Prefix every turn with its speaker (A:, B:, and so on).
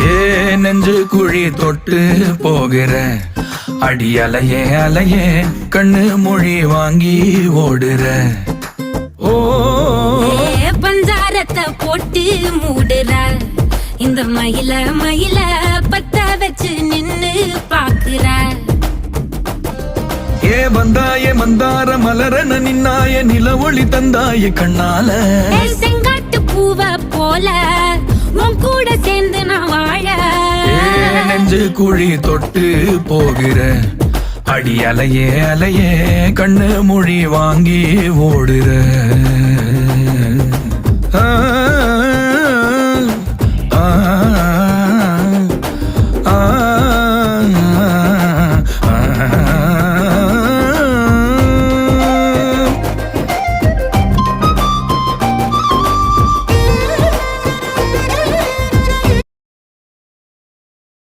A: ஏ நெஞ்சு குழி தொட்டு போகிற அடி அலையே அலையே கண்ணு மொழி வாங்கி ஓடுற. ஓ
B: பஞ்சாரத்தை போட்டு மூடுற இந்த மயில மயில பத்த வச்சு நின்னு பாக்குற.
A: ஏ வந்தாய மந்தார மலரன நின்னாய நில ஒளி தந்தாய கண்ணால.
B: செங்காட்டு பூவ போல உன் கூட சேர்ந்து நான் வாழ.
A: நெஞ்சு குழி தொட்டு போகிற அடி அலையே அலையே கண்ணு மொழி வாங்கி ஓடுற. ஆ ஆ